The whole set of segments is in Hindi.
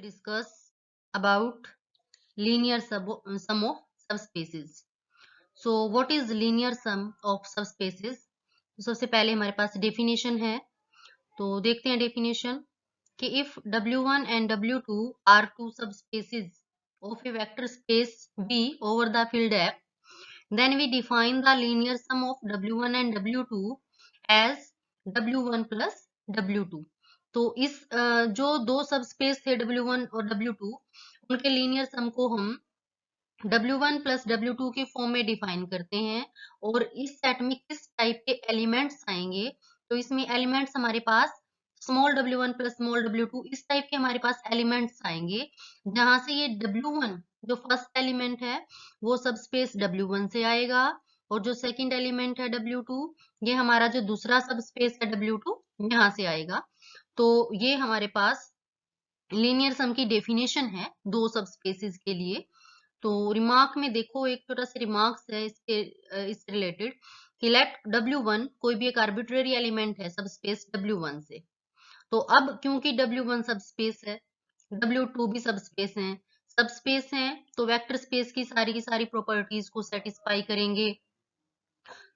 will discuss about linear sum of subspaces. So what is linear sum of subspaces? तो सबसे पहले हमारे पास डेफिनेशन है, तो देखते हैं डेफिनेशन कि if W1 and W2 are two subspaces of a vector space V over the field F, then we define the linear sum of W1 and W2 as W1 plus W2. तो इस जो दो सबस्पेस थे W1 और W2, उनके लीनियर सम को हम W1 प्लस W2 के फॉर्म में डिफाइन करते हैं। और इस सेट में किस टाइप के एलिमेंट्स आएंगे, तो इसमें एलिमेंट्स हमारे पास small W1 plus small W2 इस टाइप के हमारे पास एलिमेंट्स आएंगे, जहां से ये W1 जो फर्स्ट एलिमेंट है वो सबस्पेस W1 से आएगा, और जो सेकंड एलिमेंट है W2 ये हमारा जो दूसरा सबस्पेस है W2 यहाँ से आएगा। तो ये हमारे पास लीनियर सम की डेफिनेशन है दो सबस्पेसेस के लिए। तो रिमार्क में देखो, एक छोटा सा रिमार्क्स है इससे रिलेटेड कि लेट W1 कोई भी एक आर्बिट्रेरी एलिमेंट है सबस्पेस W1 से। तो अब क्योंकि W1 सबस्पेस है, W2 भी सबस्पेस है तो वेक्टर स्पेस की सारी प्रॉपर्टीज को सेटिस्फाई करेंगे।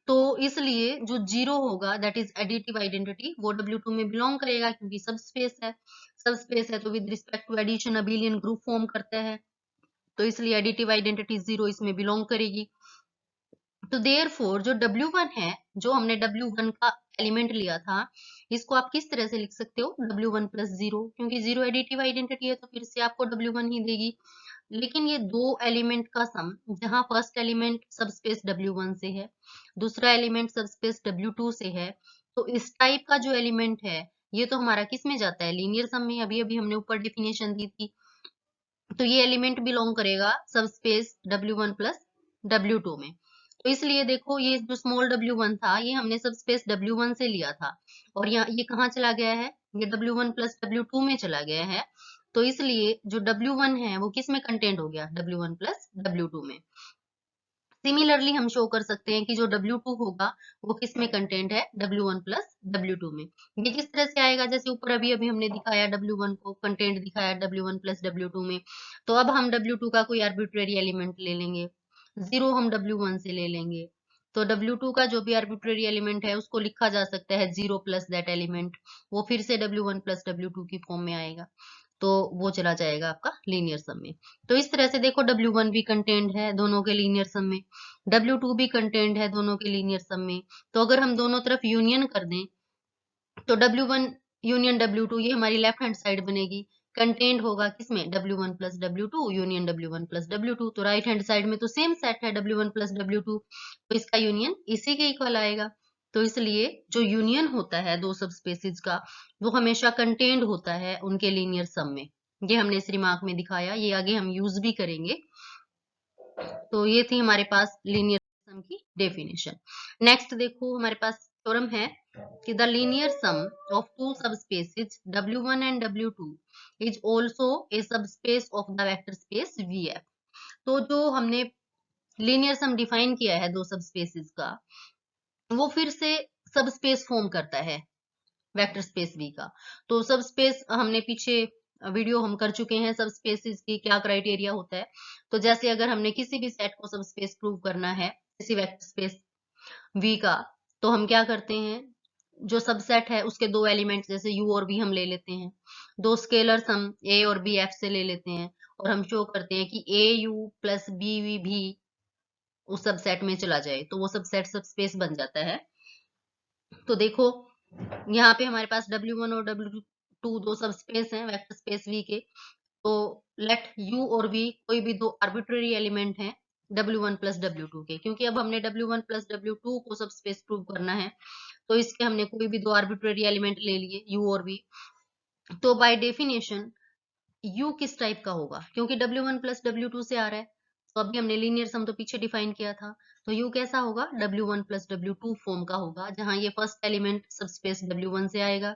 तो इसलिए जो जीरो होगा दैट इज एडिटिव आइडेंटिटी, वो W2 में बिलोंग करेगा क्योंकि सबस्पेस है तो with respect to addition abelian group form करता है, तो इसलिए एडिटिव आइडेंटिटी जीरो इसमें बिलोंग करेगी। तो देयरफॉर जो W1 है, जो हमने W1 का एलिमेंट लिया था, इसको आप किस तरह से लिख सकते हो W1 प्लस जीरो, क्योंकि जीरो एडिटिव आइडेंटिटी है तो फिर से आपको W1 ही देगी। लेकिन ये दो एलिमेंट का सम, जहां फर्स्ट एलिमेंट सबस्पेस W1 से है, दूसरा एलिमेंट सबस्पेस W2 से है, तो इस टाइप का जो एलिमेंट है ये तो हमारा किस में जाता है, लीनियर सम में। अभी अभी हमने ऊपर डेफिनेशन दी थी, तो ये एलिमेंट बिलोंग करेगा सबस्पेस W1 प्लस W2 में। तो इसलिए देखो, ये जो स्मॉल W1 था ये हमने सबस्पेस W1 से लिया था, और यहाँ ये कहाँ चला गया है, ये W1 प्लस W2 में चला गया है। तो इसलिए जो W1 है वो किस में कंटेंट हो गया, W1 प्लस W2 में। सिमिलरली हम शो कर सकते हैं कि जो W2 होगा वो किस में कंटेंट है, W1 प्लस W2 में। ये किस तरह से आएगा, जैसे ऊपर अभी अभी हमने दिखाया W1 को कंटेंट दिखाया W1 प्लस W2 में, तो अब हम W2 का कोई आर्बिट्रेरी एलिमेंट ले लेंगे, जीरो हम W1 से ले लेंगे, तो W2 का जो भी आर्बिट्रेरी एलिमेंट है उसको लिखा जा सकता है जीरो प्लस दैट एलिमेंट, वो फिर से W1 प्लस W2 की फॉर्म में आएगा, तो वो चला जाएगा आपका लीनियर सम में। तो इस तरह से देखो, W1 भी कंटेंट है दोनों के लीनियर सम में, W2 भी कंटेंट है दोनों के लीनियर सम में। तो अगर हम दोनों तरफ यूनियन कर दें तो W1 यूनियन W2 ये हमारी लेफ्ट हैंड साइड बनेगी, कंटेंट होगा किसमें, W1 plus W2 union W1 plus W2। तो राइट हैंड साइड में तो सेम सेट है W1 प्लस W2, तो इसका यूनियन इसी के इक्वल आएगा। तो इसलिए जो यूनियन होता है दो सबस्पेसेस का, वो हमेशा कंटेंट होता है उनके लीनियर सम में। ये हमने इस रिमार्क में दिखाया, ये आगे हम यूज भी करेंगे। तो ये थी हमारे पास लीनियर सम की डेफिनेशन। नेक्स्ट देखो, हमारे पास थ्योरम है कि the linear sum of two subspaces W1 and W2 is also a subspace of the vector space VF। तो जो हमने लीनियर सम डिफाइन किया है दो सबस्पेसेस का, वो फिर से सबस्पेस फॉर्म करता है वेक्टर स्पेस V का। तो सबस्पेस हमने पीछे वीडियो हम कर चुके हैं, सबस्पेसेस की क्या क्राइटेरिया होता है। तो जैसे अगर हमने किसी भी सेट को सबस्पेस प्रूव करना है किसी वेक्टर स्पेस V का, तो हम क्या करते हैं, जो सबसेट है उसके दो एलिमेंट जैसे U और V हम ले लेते हैं, दो स्केलर्स हम A और B F से ले लेते हैं, और हम शो करते हैं कि AU प्लस BV भी उस सबसेट में चला जाए, तो वो सबसेट सबस्पेस बन जाता है। तो देखो, यहाँ पे हमारे पास W1 और W2 दो सबस्पेस हैं वेक्टर स्पेस V के। तो लेट U और V कोई भी दो आर्बिट्रेरी एलिमेंट हैं W1 प्लस W2 के, क्योंकि अब हमने W1 प्लस W2 को सबस्पेस प्रूव करना है, तो इसके हमने कोई भी दो आर्बिट्रेरी एलिमेंट ले लिए U और V। तो बाय डेफिनेशन U किस टाइप का होगा, क्योंकि W1 प्लस W2 से आ रहा है, तो अभी हमने लीनियर सम तो पीछे डिफाइन किया था, तो U कैसा होगा, W1 प्लस W2 फॉर्म का होगा, जहां ये फर्स्ट एलिमेंट सबस्पेस W1 से आएगा,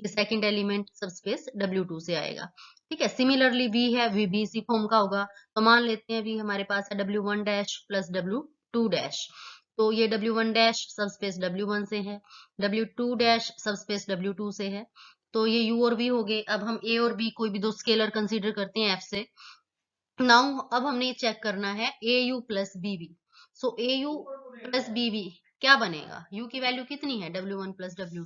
ये सेकंड एलिमेंट सबस्पेस W2 से आएगा। ठीक है, सिमिलरली V है, V भी इसी फॉर्म का होगा। तो मान लेते हैं V हमारे पास है W1 dash plus W2 dash, तो ये W1 डैश सबस्पेस W1 से है, W2 डैश सबस्पेस W2 से है, तो ये u और v हो गए। अब हम a और b कोई भी दो स्केलर कंसीडर करते हैं f से। नाउ अब हमने ये चेक करना है au प्लस bb। सो au प्लस bb क्या बनेगा? u की वैल्यू कितनी है? w1 plus w2।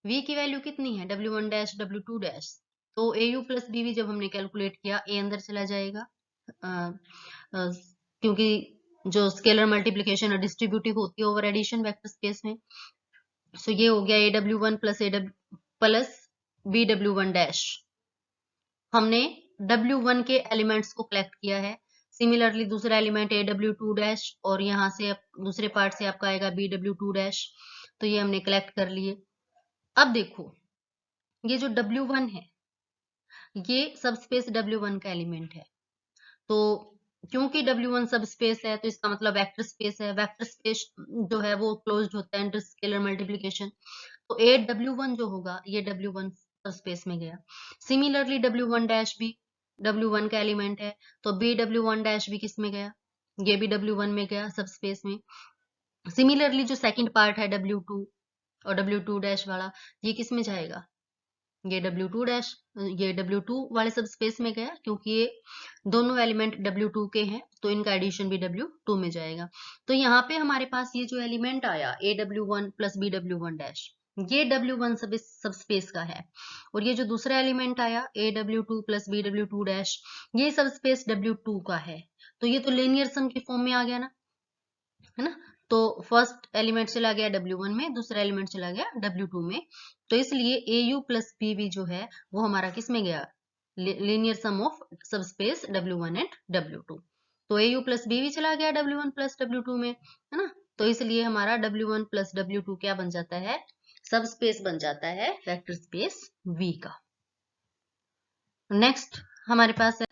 v की वैल्यू कितनी है? w1 dash w2 dash. तो au प्लस bb जब हमने कैलकुलेट किया, a अंदर चला जाएगा, क्योंकि जो स्केलर मल्टीप्लिकेशन और डिस्ट्रीब्यूटिव होती है ओवर एडिशन वेक्टर स्पेस में। सो ये हो गया AW1 प्लस BW1 डैश। हमने W1 के एलिमेंट्स को कलेक्ट किया है। सिमिलरली दूसरा एलिमेंट AW2 डैश, और यहाँ से दूसरे पार्ट से आपका आएगा BW2 डैश। तो ये हमने कलेक्ट कर लिए। अब देखो, ये जो W1 है, ये सबस्पेस W1 का एलिमेंट है। तो क्योंकि W1 सब स्पेस है, तो इसका मतलब वेक्टर स्पेस है। वेक्टर स्पेस जो है वो क्लोज्ड होता है अंडर स्केलर मल्टीप्लिकेशन। तो W1 जो होगा, ये W1 सब स्पेस में गया। सिमिलरली W1 डैश भी W1 का एलिमेंट है, तो BW1 डैश भी किस में गया? ये भी W1 में गया सब स्पेस में। सिमिलरली जो सेकंड पार्ट है W2 और W2 डैश वाला, ये किस में जाएगा? ये W2 डैश, ये W2 वाले सब स्पेस में गया, क्योंकि ये दोनों एलिमेंट W2 के हैं, तो इनका एडिशन भी W2 में जाएगा। तो यहाँ पे हमारे पास ये जो एलिमेंट आया AW1 प्लस BW1 डैश, ये W1 सब स्पेस का है। और ये जो दूसरा एलिमेंट आया AW2 प्लस BW2 डैश, ये सब स्पेस W2 का है। तो ये तो लीनियर सम की फॉर्म में आ गया ना, है ना। तो फर्स्ट एलिमेंट चला गया W1 में, दूसरा एलिमेंट चला गया W2 में। तो इसलिए AU प्लस BB जो है वो हमारा किस में गया? Linear sum of subspace W1 and W2। तो AU प्लस BB चला गया W1 प्लस W2 में, है ना। तो इसलिए हमारा W1 प्लस W2 क्या बन जाता है? सबस्पेस बन जाता है वेक्टर स्पेस V का। नेक्स्ट हमारे पास है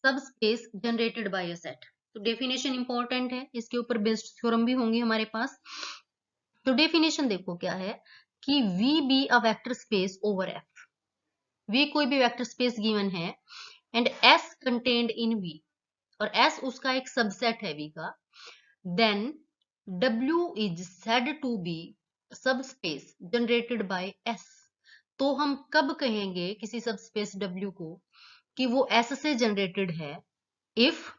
subspace generated bye a set. तो डेफिनेशन इंपॉर्टेंट है, इसके ऊपर बेस्ड थ्योरम भी होंगी हमारे पास। तो डेफिनेशन देखो क्या है कि V be a vector space over F। V कोई भी वेक्टर स्पेस गिवन है and S contained in V, और S उसका एक सबसेट है V का, then W is said to be subspace generated by S। तो हम कब कहेंगे किसी सबस्पेस W को कि वो S से जनरेटेड है? If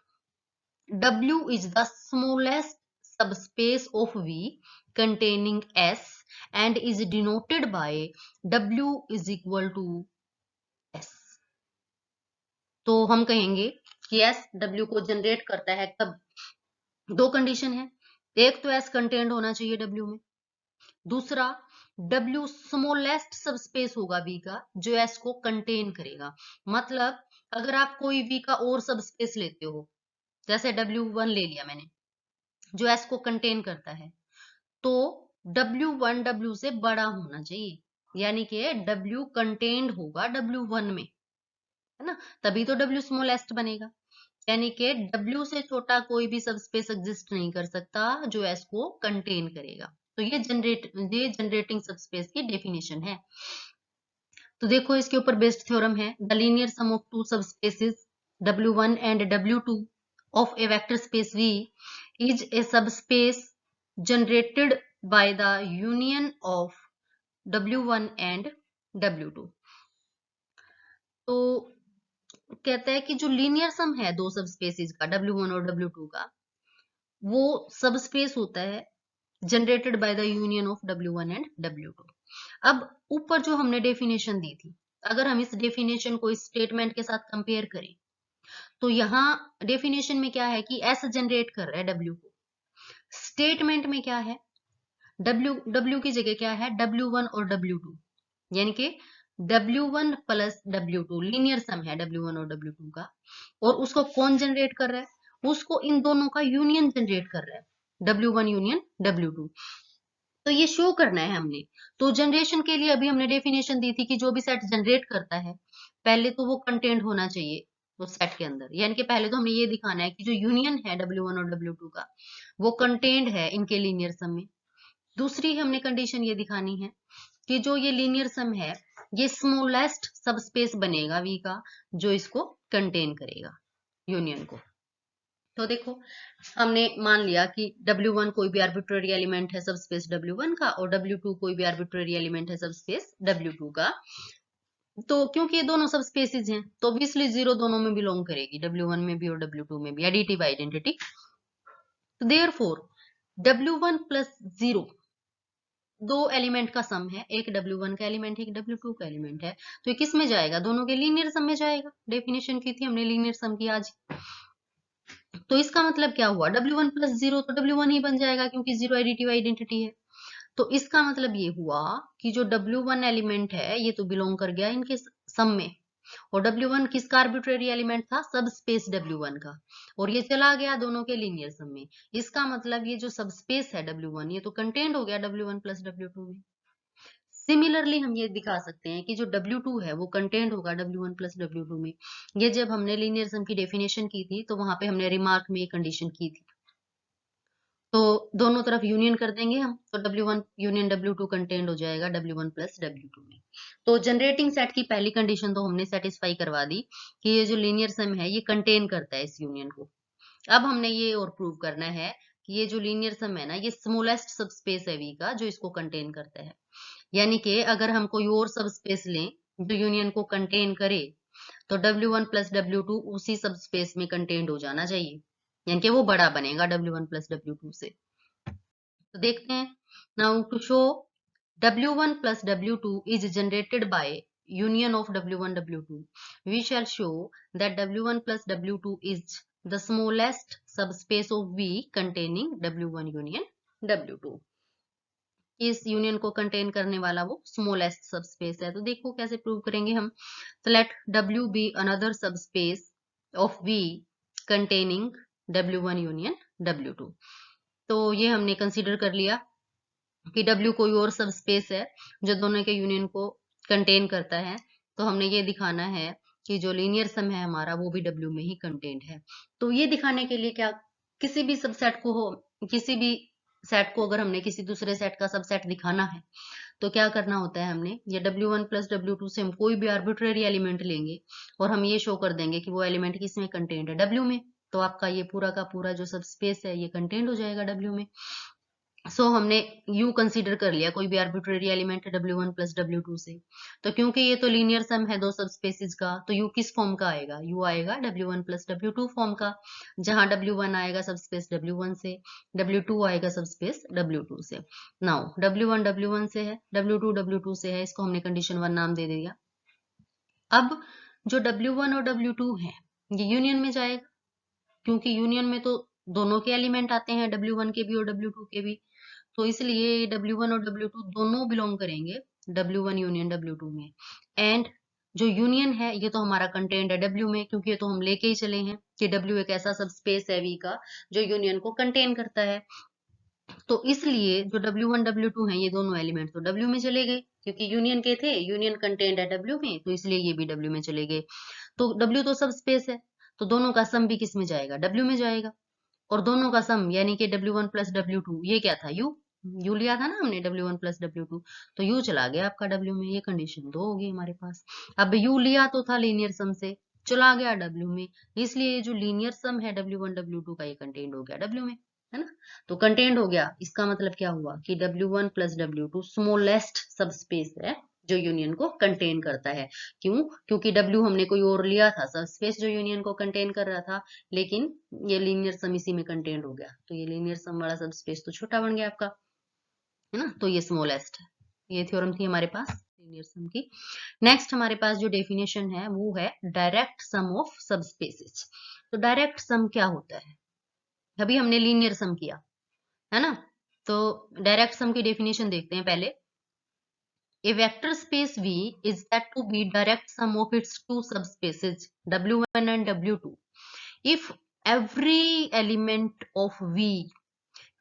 W is the smallest subspace of V containing S and is denoted by W is equal to S। तो हम कहेंगे कि S W को जनरेट करता है तब। दो कंडीशन है, एक तो S कंटेंड होना चाहिए W में, दूसरा W स्मॉलेस्ट सबस्पेस होगा V का जो S को कंटेन करेगा। मतलब अगर आप कोई V का और सबस्पेस लेते हो, जैसे W1 ले लिया मैंने जो S को कंटेन करता है, तो W1 W से बड़ा होना चाहिए, यानी कि W कंटेन्ड होगा W1 में, है ना, तभी तो W स्मॉलेस्ट बनेगा। यानी कि W से छोटा कोई भी सबस्पेस एग्जिस्ट नहीं कर सकता जो S को कंटेन करेगा। तो ये जनरेटिंग सबस्पेस की डेफिनेशन है। तो देखो इसके ऊपर बेस्ड थ्योरम है, the linear sum of two subspaces W1 and W2 of a vector space V is a subspace generated by the union of W1 and W2। तो कहता है कि जो लीनियर सम है दो सबस्पेसेस का W1 और W2 का, वो सबस्पेस होता है generated by the union of W1 and W2। अब ऊपर जो हमने डेफिनेशन दी थी, अगर हम इस डेफिनेशन को इस स्टेटमेंट के साथ कंपेयर करें, तो यहाँ डेफिनेशन में क्या है कि S जनरेट कर रहा है W को, स्टेटमेंट में क्या है W की जगह क्या है W1 और W2, यानी कि W1 प्लस W2 लीनियर सम है W1 और W2 का, और उसको कौन जनरेट कर रहा है? उसको इन दोनों का यूनियन जनरेट कर रहा है W1 यूनियन W2। तो ये शो करना है हमने। तो जनरेशन के लिए अभी हमने डेफिनेशन दी थी कि जो भी सेट जनरेट करता है पहले तो वो कंटेंट होना चाहिए उस सेट के अंदर, यानी कि पहले तो हमें ये दिखाना है कि जो यूनियन है W1 और W2 का वो कंटेंट है इनके लीनियर सम में। दूसरी हमने कंडीशन ये दिखानी है कि जो ये लीनियर सम है ये स्मॉलेस्ट सबस्पेस बनेगा V का जो इसको कंटेन करेगा यूनियन को। तो देखो, हमने मान लिया कि W1 कोई भी आर्बिट्ररी एलिमेंट है सबस्पेस W1 का, और W2 कोई भी आर्बिट्ररी एलिमेंट है सबस्पेस W2 का। तो क्योंकि ये दोनों सब स्पेसिस हैं, तो ऑब्वियसली जीरो दोनों में बिलोंग करेगी, W1 में भी और W2 में भी, एडिटिव आइडेंटिटी। तो देयरफॉर W1 प्लस जीरो दो एलिमेंट का सम है, एक W1 का एलिमेंट है, एक W2 का एलिमेंट है। तो ये किस में जाएगा? दोनों के लीनियर सम में जाएगा। डेफिनेशन की थी हमने लीनियर सम की आज। तो इसका मतलब क्या हुआ? W1 प्लस जीरो तो W1 ही बन जाएगा, क्योंकि जीरो एडिटिव आइडेंटिटी है। तो इसका मतलब ये हुआ कि जो W1 एलिमेंट है ये तो बिलोंग कर गया इनके सम में, और W1 किसका आर्बिट्रेरी एलिमेंट था? सब स्पेस W1 का, और ये चला गया दोनों के लीनियर सम में। इसका मतलब ये जो सब स्पेस है W1 ये तो कंटेंट हो गया W1 प्लस W2 में। सिमिलरली हम ये दिखा सकते हैं कि जो W2 है वो कंटेंट होगा W1 प्लस W2 में। ये जब हमने लीनियर सम की डेफिनेशन की थी तो वहां पे हमने रिमार्क में ये कंडीशन की थी। तो दोनों तरफ यूनियन कर देंगे हम, तो W1 यूनियन W2 कंटेंट हो जाएगा W1 प्लस W2 में। तो जनरेटिंग सेट की पहली कंडीशन तो हमने सेटिस्फाई करवा दी कि ये जो लीनियर सम है ये कंटेन करता है इस यूनियन को। अब हमने ये और प्रूव करना है कि ये जो लीनियर सम है ना, ये स्मॉलेस्ट सबस्पेस है V का जो इसको कंटेन करता है। यानी कि अगर हम कोई और सबस्पेस लें जो यूनियन को कंटेन करे, तो W1 प्लस W2 उसी सबस्पेस में कंटेन्ड हो जाना चाहिए, यानी कि वो बड़ा बनेगा W1 प्लस W2 से। तो देखते हैं, now to show W1 plus W2 is generated by union of W1 W2, we shall show that W1 plus W2 is the smallest subspace of V containing W1 union W2। इस यूनियन को कंटेन करने वाला वो स्मॉलेस्ट सबस्पेस है। तो देखो कैसे प्रूव करेंगे हम। तो late W be another subspace of V containing W1 union W2। तो ये हमने कंसीडर कर लिया कि W कोई और सब स्पेस है जो दोनों के यूनियन को कंटेन करता है। तो हमने ये दिखाना है कि जो लीनियर सम है हमारा वो भी W में ही कंटेन्ड है। तो ये दिखाने के लिए क्या, किसी भी सबसेट को हो, किसी भी सेट को अगर हमने किसी दूसरे सेट का सबसेट दिखाना है तो क्या करना होता है, हमने ये W1 प्लस W2 से हम कोई भी आर्बिट्रेरी एलिमेंट लेंगे और हम ये शो कर देंगे कि वो एलिमेंट किसमें कंटेन्ड है? W में। तो आपका ये पूरा का पूरा जो सब स्पेस है ये कंटेन्ड हो जाएगा W में। सो हमने U कंसीडर कर लिया कोई भी आर्बिट्रेरी एलिमेंट है W1 प्लस W2 से। तो क्योंकि ये तो लीनियर सम है दो सबस्पेसेस का, तो U किस फॉर्म का आएगा? U आएगा W1 प्लस W2 फॉर्म का, जहां W1 आएगा सबस्पेस W1 से, W2 आएगा सबस्पेस W2 से। नाउ W1 W1 से है, W2 W2 से है, इसको हमने कंडीशन 1 नाम दे दिया। अब जो W1 और W2 है ये यूनियन में जाएगा, क्योंकि यूनियन में तो दोनों के एलिमेंट आते हैं, W1 के भी और W2 के भी। तो इसलिए W1 और W2 दोनों बिलोंग करेंगे W1 यूनियन W2 में। एंड जो यूनियन है ये तो हमारा कंटेंट है W में, क्योंकि ये तो हम लेके ही चले हैं कि W एक ऐसा सब स्पेस है V का जो यूनियन को कंटेन करता है। तो इसलिए जो W1 W2 है ये दोनों एलिमेंट तो W में चले गए, क्योंकि यूनियन के थे, यूनियन कंटेंट है W में, तो इसलिए ये भी W में चले गए। तो W तो सब स्पेस है, तो दोनों का सम भी किस में जाएगा? W में जाएगा। और दोनों का सम यानी कि W1 प्लस W2 ये क्या था? U लिया था ना हमने W1 प्लस W2, तो U चला गया आपका W में। ये कंडीशन 2 होगी हमारे पास। अब U लिया तो था लीनियर सम से, चला गया W में, इसलिए जो लीनियर सम है W1 W2 का ये कंटेन्ड हो गया W में, है ना। तो कंटेन्ड हो गया, इसका मतलब क्या हुआ कि W1 plus W2 smallest subspace है जो यूनियन को कंटेन करता है। क्यों? क्योंकि W हमने कोई और लिया था सबस्पेस जो यूनियन को कंटेन कर रहा था, लेकिन ये लीनियर सम इसी में कंटेन्ड हो गया, तो ये लीनियर सम वाला सब स्पेस तो छोटा बन गया आपका, है ना। तो ये स्मॉलेस्ट है। ये थ्योरम थी हमारे पास लीनियर सम की। नेक्स्ट हमारे पास जो डेफिनेशन है वो है डायरेक्ट सम ऑफ सबस्पेसेस। तो डायरेक्ट सम क्या होता है? अभी हमने लीनियर सम किया, है ना। तो डायरेक्ट सम की डेफिनेशन देखते हैं पहले। A vector space V is said to be direct sum of its two subspaces W1 and W2 if every element of V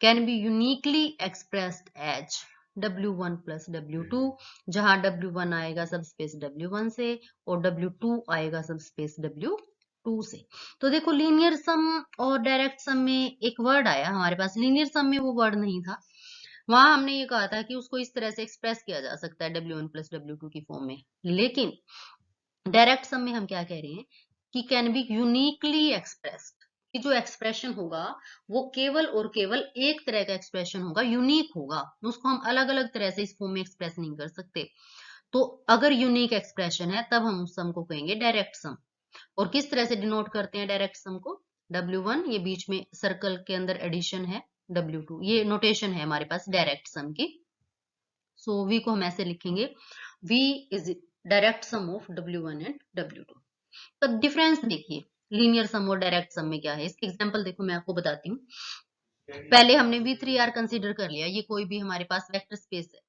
can be uniquely expressed as W1 plus W2, जहां W1 आएगा सबस्पेस W1 से और W2 आएगा सबस्पेस W2 से। तो देखो लीनियर सम और डायरेक्ट सम में एक वर्ड आया हमारे पास, लीनियर सम में वो वर्ड नहीं था। वहां हमने ये कहा था कि उसको इस तरह से एक्सप्रेस किया जा सकता है W1 प्लस W2 की फॉर्म में, लेकिन डायरेक्ट सम में हम क्या कह रहे हैं कि कैन बी यूनिकली एक्सप्रेस्ड, कि जो एक्सप्रेशन होगा वो केवल और केवल एक तरह का एक्सप्रेशन होगा, यूनिक होगा, उसको हम अलग अलग तरह से इस फॉर्म में एक्सप्रेस नहीं कर सकते। तो अगर यूनिक एक्सप्रेशन है तब हम उस सम को कहेंगे डायरेक्ट सम। और किस तरह से डिनोट करते हैं डायरेक्ट सम को? W1, ये बीच में सर्कल के अंदर एडिशन है, W2, ये नोटेशन है हमारे पास डायरेक्ट सम की। सो V को हम ऐसे लिखेंगे, V is direct sum of W1 and W2। तो डिफरेंस देखिए लीनियर सम और डायरेक्ट सम में क्या है, इसके एग्जांपल देखो मैं आपको बताती हूँ। पहले हमने V3R कंसीडर कर लिया, ये कोई भी हमारे पास वेक्टर स्पेस है,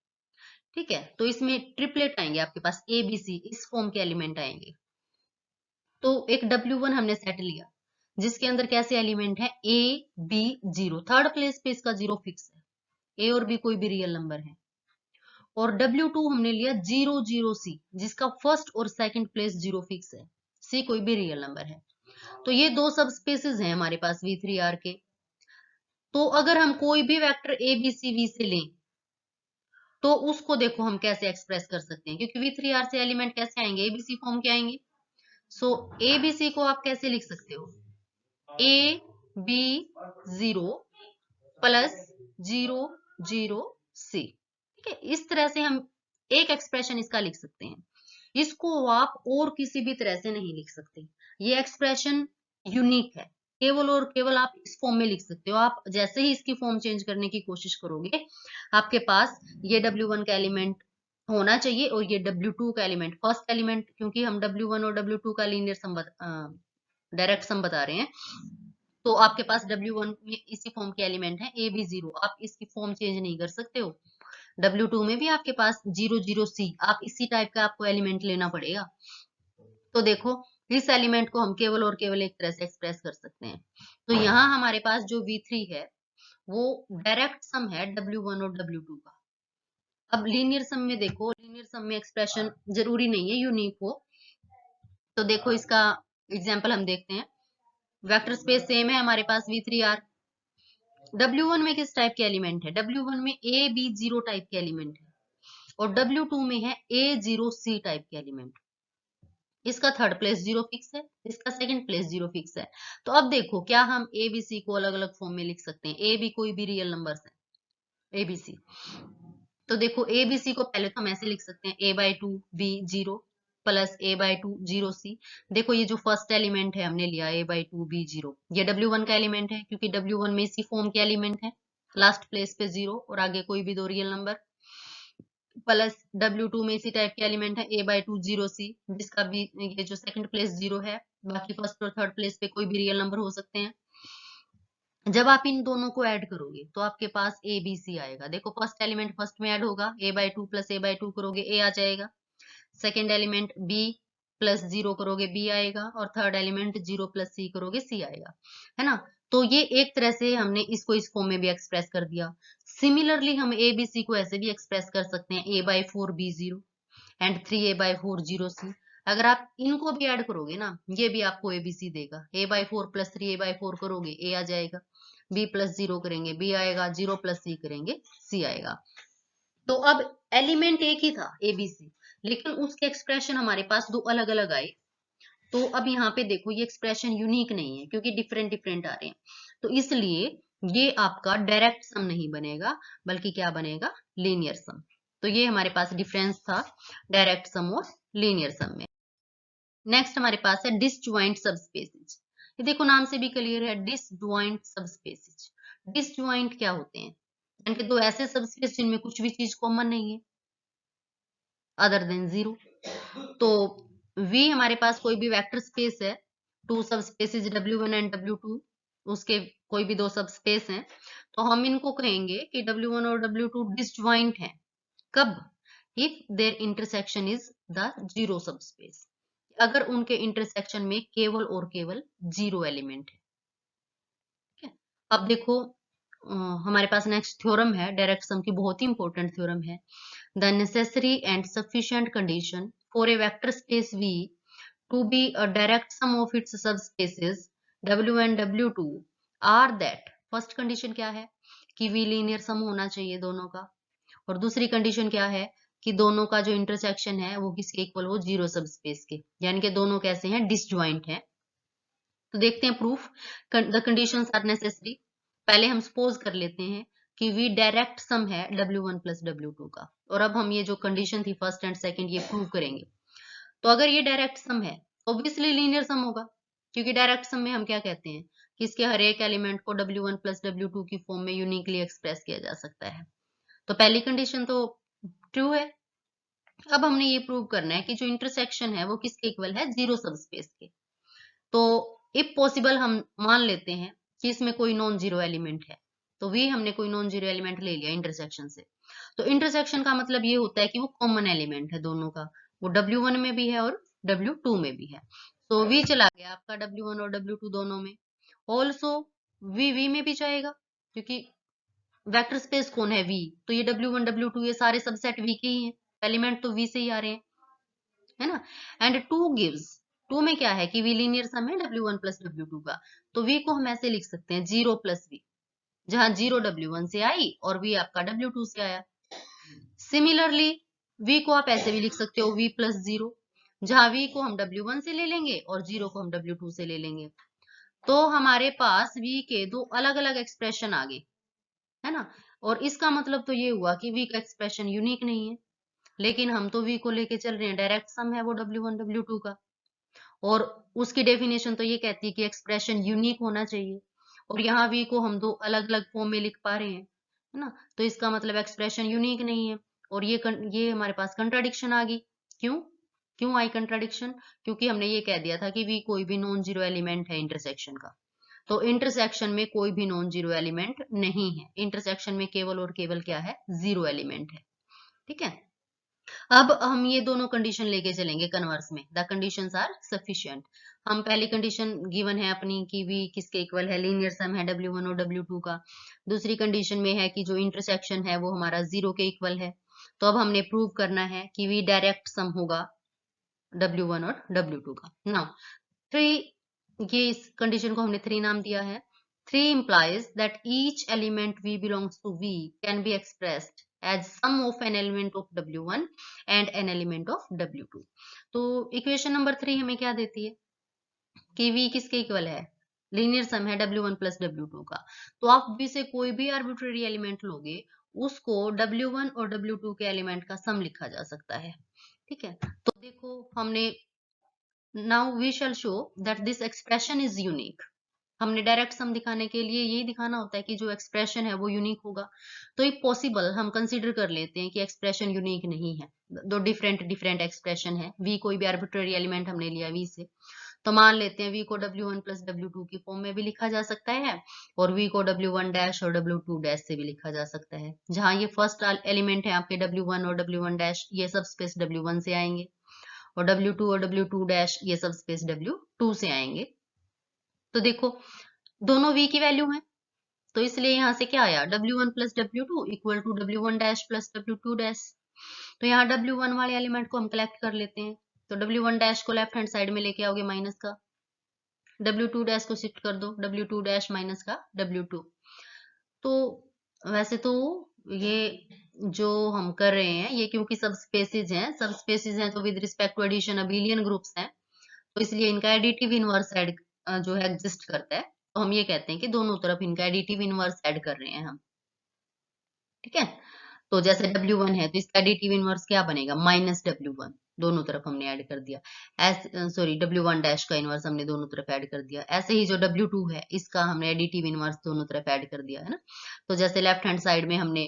ठीक है। तो इसमें ट्रिपलेट आएंगे आपके पास, ABC इस फॉर्म के एलिमेंट आएंगे। तो एक W1 हमने सेट लिया जिसके अंदर कैसे एलिमेंट है, A B 0, थर्ड प्लेस पे इसका 0 फिक्स है, A और B कोई भी रियल नंबर है। और W2 हमने लिया 0 0 C जिसका फर्स्ट और सेकंड प्लेस 0 फिक्स है, C कोई भी रियल नंबर है। तो ये दो सब स्पेसेस हैं हमारे पास V3R के। तो अगर हम कोई भी वेक्टर ABCV से लें तो उसको देखो हम कैसे एक्सप्रेस कर सकते हैं, क्योंकि V3R से एलिमेंट कैसे आएंगे, ABC फॉर्म के आएंगे। सो ABC को आप कैसे लिख सकते हो, AB 0 प्लस 0 0 C, ठीक है। इस तरह से हम एक एक्सप्रेशन इसका लिख सकते हैं, इसको आप और किसी भी तरह से नहीं लिख सकते। ये एक्सप्रेशन यूनिक है, केवल और केवल आप इस फॉर्म में लिख सकते हो। आप जैसे ही इसकी फॉर्म चेंज करने की कोशिश करोगे आपके पास ये W1 का एलिमेंट होना चाहिए और ये W2 का एलिमेंट, फर्स्ट एलिमेंट, क्योंकि हम W1 और W2 का लीनियर सम डायरेक्ट सम बता रहे हैं, तो आपके पास W1 में इसी फॉर्म के एलिमेंट है AB 0, आप इसकी फॉर्म चेंज नहीं कर सकते हो। W2 में भी आपके पास 0 0 C, आप इसी टाइप का आपको एलिमेंट लेना पड़ेगा। तो देखो इस एलिमेंट को हम केवल और केवल एक तरह से एक्सप्रेस कर सकते हैं। तो यहाँ हमारे पास जो V3 है वो डायरेक्ट सम है W1 और W2 का। अब लीनियर सम में देखो, लीनियर सम में एक्सप्रेशन जरूरी नहीं है यूनिक हो। तो देखो इसका एग्जाम्पल हम देखते हैं, वेक्टर स्पेस सेम है हमारे पास V3R। W1 में किस टाइप के एलिमेंट है, W1 में AB 0 टाइप के एलिमेंट है और W2 में है A0 C टाइप के एलिमेंट। इसका थर्ड प्लेस 0 फिक्स है, इसका सेकंड प्लेस 0 फिक्स है। तो अब देखो क्या हम ABC को अलग अलग फॉर्म में लिख सकते हैं, A B कोई भी रियल नंबर्स है ABC। तो देखो ABC को पहले तो हम ऐसे लिख सकते हैं A/2 B 0 plus A/2 0 C। देखो ये जो फर्स्ट एलिमेंट है हमने लिया A/2 B 0, ये W1 का एलिमेंट है क्योंकि W1 में इसी फॉर्म के एलिमेंट है, लास्ट प्लेस पे 0 और आगे कोई भी दो रियल नंबर, प्लस W2 में इसी टाइप के एलिमेंट है A/2 0 C जिसका भी ये जो सेकंड प्लेस 0 है, बाकी फर्स्ट और थर्ड प्लेस पे कोई भी रियल नंबर हो सकते हैं। जब आप इन दोनों को ऐड करोगे तो आपके पास ABC आएगा। देखो फर्स्ट एलिमेंट फर्स्ट में ऐड होगा, A/2 प्लस A/2 करोगे A आ जाएगा, सेकेंड एलिमेंट B प्लस 0 करोगे B आएगा और थर्ड एलिमेंट 0 प्लस C करोगे C आएगा, है ना। तो ये एक तरह से हमने इसको इस फॉर्म में भी एक्सप्रेस कर दिया। सिमिलरली हम ABC को ऐसे भी एक्सप्रेस कर सकते हैं A/4 B 0 and 3A/4 0 C। अगर आप इनको भी ऐड करोगे ना, ये भी आपको ABC देगा, A/4 प्लस 3A/4 करोगे A आ जाएगा, B प्लस 0 करेंगे B आएगा, 0 प्लस C करेंगे C आएगा। तो अब एलिमेंट एक ही था ABC, लेकिन उसके एक्सप्रेशन हमारे पास दो अलग अलग आए। तो अब यहाँ पे देखो ये एक्सप्रेशन यूनिक नहीं है क्योंकि डिफरेंट डिफरेंट आ रहे हैं, तो इसलिए ये आपका डायरेक्ट सम नहीं बनेगा बल्कि क्या बनेगा, लीनियर सम। तो ये हमारे पास डिफरेंस था डायरेक्ट सम और लीनियर सम में। नेक्स्ट हमारे पास है डिसजॉइंट सबस्पेसेस। ये देखो नाम से भी क्लियर है, डिसजॉइंट सबस्पेसेस। डिसजॉइंट क्या होते हैं, यानी कि दो ऐसे सबस्पेस जिनमें कुछ भी चीज कॉमन नहीं है अदर देन 0। तो V हमारे पास कोई भी वेक्टर स्पेस है, टू सब स्पेसिस W1 एंड W2, उसके कोई भी दो सब स्पेस हैं, तो हम इनको कहेंगे कि W1 और W2 डिसजॉइंट हैं। कब, if their intersection is the 0 सब स्पेस, अगर उनके इंटरसेक्शन में केवल और केवल 0 एलिमेंट है, ठीक है। अब देखो हमारे पास नेक्स्ट थ्योरम है डायरेक्ट सम की, बहुत ही इंपॉर्टेंट थ्योरम है। The necessary and sufficient condition for a vector space V to be a direct sum of its subspaces W and W2 are that, first condition क्या है कि V लीनियर सम होना चाहिए दोनों का, और दूसरी कंडीशन क्या है कि दोनों का जो इंटरसेक्शन है वो किसके इक्वल हो, 0 सब स्पेस के, यानी कि दोनों कैसे हैं, डिसजॉइंट हैं। तो देखते हैं proof. The conditions are necessary. पहले हम सपोज कर लेते हैं कि वी डायरेक्ट सम है W1 प्लस W2 का, और अब हम ये जो कंडीशन थी फर्स्ट एंड सेकंड ये प्रूव करेंगे। तो अगर ये डायरेक्ट सम है ऑब्वियसली लीनियर सम होगा, क्योंकि डायरेक्ट सम में हम क्या कहते हैं कि इसके हर एक एलिमेंट को W1 प्लस W2 की फॉर्म में यूनिकली एक्सप्रेस किया जा सकता है। तो पहली कंडीशन तो ट्रू है। अब हमने ये प्रूव करना है कि जो इंटरसेक्शन है वो किसके इक्वल है, जीरो सबस्पेस के। तो इफ पॉसिबल हम मान लेते हैं कि इसमें कोई नॉन जीरो एलिमेंट है, तो वी हमने कोई नॉन जीरो एलिमेंट ले लिया इंटरसेक्शन से। तो इंटरसेक्शन का मतलब ये होता है कि वो कॉमन एलिमेंट है दोनों का, वो W1 में भी है और W2 में भी है। तो वी चला गया आपका W1 और W2 दोनों में। ऑल्सो वी में भी जाएगा, क्योंकि वेक्टर स्पेस कौन है, वी। तो ये W1 W2 ये सारे सबसेट वी के ही हैं, एलिमेंट तो वी से ही आ रहे हैं, है ना। एंड टू गिव्स, टू में क्या है कि वी लीनियर सम है W1 प्लस W2 का। तो वी को हम ऐसे लिख सकते हैं जीरो प्लस वी, जहां जीरो W1 से आई और वी आपका W2 से आया। सिमिलरली वी को आप ऐसे भी लिख सकते हो वी प्लस जीरो, जहां वी को हम W1 से ले लेंगे और जीरो को हम W2 से ले लेंगे। तो हमारे पास वी के दो अलग अलग एक्सप्रेशन आ गए, है ना। और इसका मतलब तो ये हुआ कि वी का एक्सप्रेशन यूनिक नहीं है, लेकिन हम तो वी को लेके चल रहे हैं, डायरेक्ट सम है वो W1 W2 का, और उसकी डेफिनेशन तो ये कहती है कि एक्सप्रेशन यूनिक होना चाहिए, और यहाँ वी को हम दो अलग अलग फॉर्म में लिख पा रहे हैं, है ना। तो इसका मतलब एक्सप्रेशन यूनिक नहीं है, और ये हमारे पास कंट्राडिक्शन आ गई। क्यों क्यों आई कंट्राडिक्शन? क्योंकि हमने ये कह दिया था कि वी कोई भी नॉन जीरो एलिमेंट है इंटरसेक्शन का। तो इंटरसेक्शन में कोई भी नॉन जीरो एलिमेंट नहीं है, इंटरसेक्शन में केवल और केवल क्या है, जीरो एलिमेंट है। ठीक है, अब हम ये दोनों कंडीशन लेके चलेंगे कन्वर्स में। The conditions are sufficient. हम पहली कंडीशन गिवन है अपनी कि वी किसके इक्वल है, लीनियर सम है W1 और W2 का। दूसरी कंडीशन में है कि जो इंटरसेक्शन है वो हमारा जीरो के इक्वल है। तो अब हमने प्रूव करना है कि वी डायरेक्ट सम होगा W1 और W2 का। नाउ थ्री, ये इस कंडीशन को हमने थ्री नाम दिया है। Three implies that each element V belongs to V can be expressed as sum of an element of W1 and an element of W2। तो इक्वेशन नंबर थ्री हमें क्या देती है कि V किसके इक्वल है, लीनियर सम है W1 प्लस W2 का। तो आप V से कोई भी आर्बिट्रेरी एलिमेंट लोगे, उसको W1 और W2 के एलिमेंट का सम लिखा जा सकता है। ठीक है, तो देखो हमने now we shall show that this expression is unique. हमने डायरेक्ट सम दिखाने के लिए यही दिखाना होता है कि जो एक्सप्रेशन है वो यूनिक होगा। तो एक पॉसिबल हम कंसीडर कर लेते हैं कि एक्सप्रेशन यूनिक नहीं है, दो डिफरेंट डिफरेंट एक्सप्रेशन है। वी कोई भी आर्बिट्ररी एलिमेंट हमने लिया वी से, तो मान लेते हैं वी को W1 प्लस W2 की फॉर्म में भी लिखा जा सकता है, और वी को W1 डैश और W2 डैश से भी लिखा जा सकता है। जहां ये फर्स्ट एलिमेंट है आपके W1 और W1 डैश, ये सब स्पेस W1 से आएंगे, और W2 और W2 डैश ये सब स्पेस W2 से आएंगे। तो देखो दोनों v की वैल्यू है, तो इसलिए यहां से क्या आया, W1 plus W2 equal to W1 dash plus W2 dash. तो यहाँ W1 वाले एलिमेंट को हम कलेक्ट कर लेते हैं, तो W1 डैश को लेफ्ट हैंड साइड में लेके आओगे माइनस का, W2 डैश को शिफ्ट कर दो, W2 डैश माइनस का W2। तो वैसे तो ये जो हम कर रहे हैं ये क्योंकि सब स्पेसिस हैं तो with respect to addition abelian groups हैं, तो इसलिए इनका एडिटिव इनवर्स ऐड जो है एग्जिस्ट करता है। तो हम ये कहते हैं कि दोनों तरफ इनका एडिटिव इनवर्स ऐड कर रहे हैं हम। ठीक है, तो जैसे W1 है तो इसका एडिटिव इनवर्स क्या बनेगा, माइनस W1, दोनों तरफ हमने ऐड कर दिया। सॉरी W1 डैश का इनवर्स हमने दोनों तरफ ऐड कर दिया। ऐसे ही जो W2 है इसका हमने एडिटिव इनवर्स दोनों तरफ ऐड कर दिया, है ना। तो जैसे लेफ्ट हैंड साइड में हमने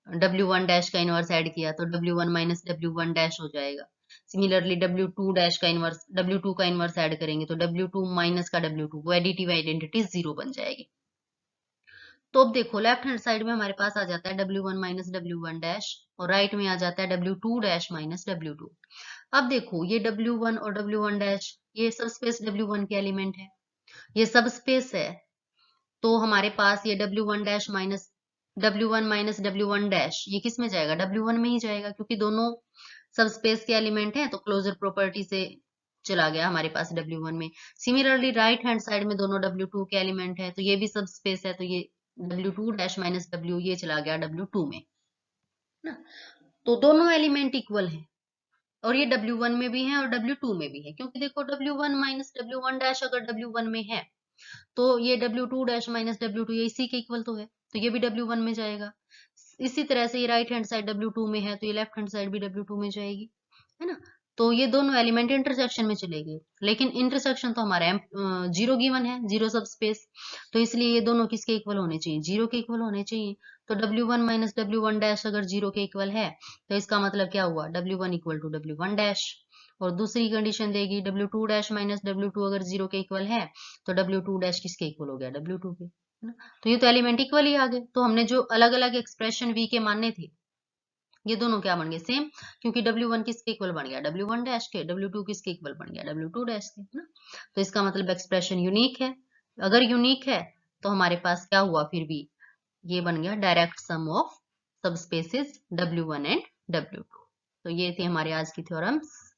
W1 डैश का इनवर्स ऐड किया तो W1 माइनस W1 डैश हो जाएगा। सिमिलरली W2 डैश का इनवर्स, W2 का इनवर्स ऐड करेंगे तो W2 माइनस का W2, वो एडिटिव आइडेंटिटी जीरो बन जाएगी। तो अब देखो लेफ्ट हैंड साइड में हमारे पास आ जाता है W1 माइनस W1 डैश, और राइट में आ जाता है W2 डैश माइनस W2। अब देखो ये W1 और W1 डैश ये सब स्पेस W1 के एलिमेंट है, ये सब स्पेस है। तो हमारे पास ये W1 dash minus W1 minus W1 dash ये किस में जाएगा, W1 में ही जाएगा, क्योंकि दोनों सब स्पेस के एलिमेंट हैं, तो क्लोजर प्रॉपर्टी से चला गया हमारे पास W1 में। सिमिलरली राइट हैंड साइड में दोनों W2 के एलिमेंट है, तो ये भी सब स्पेस है, तो ये W2 डैश माइनस W ये चला गया W2 में ना। तो दोनों एलिमेंट इक्वल है, और ये W1 में भी है और W2 में भी है, क्योंकि देखो W1 माइनस W1 डैश अगर W1 में है तो ये W2 डैश माइनस W2 ये इसी के इक्वल तो है, तो ये भी W1 में जाएगा। इसी तरह से ये राइट हैंड साइड W2 में है तो ये लेफ्ट हैंड साइड भी W2 में जाएगी, है ना। तो ये दोनों एलिमेंट इंटरसेक्शन में चले गए, लेकिन इंटरसेक्शन तो हमारा जीरो गिवन है, जीरो सब स्पेस, तो इसलिए ये दोनों किसके इक्वल होने चाहिए, जीरो के इक्वल होने चाहिए। तो W1 माइनस W1 डैश अगर जीरो के इक्वल है तो इसका मतलब क्या हुआ, W1 equal to W1 dash. और दूसरी कंडीशन देगी W2 डैश माइनस W2 अगर जीरो के इक्वल है तो W2 डैश किसके इक्वल हो गया, W2 के, है ना। तो ये तो एलिमेंट इक्वल ही आ गए, तो हमने जो अलग अलग एक्सप्रेशन V के मानने थे ये दोनों क्या बन गए, सेम, क्योंकि W1 किसके इक्वल बन गया, W1 डैश के, W2 किसके इक्वल बन गया, W2 डैश के, है ना। तो इसका मतलब एक्सप्रेशन यूनिक है। अगर यूनिक है तो हमारे पास क्या हुआ फिर भी, ये बन गया direct sum of subspaces W1 and W2। तो ये थे हमारे आज की थ्योरम्स।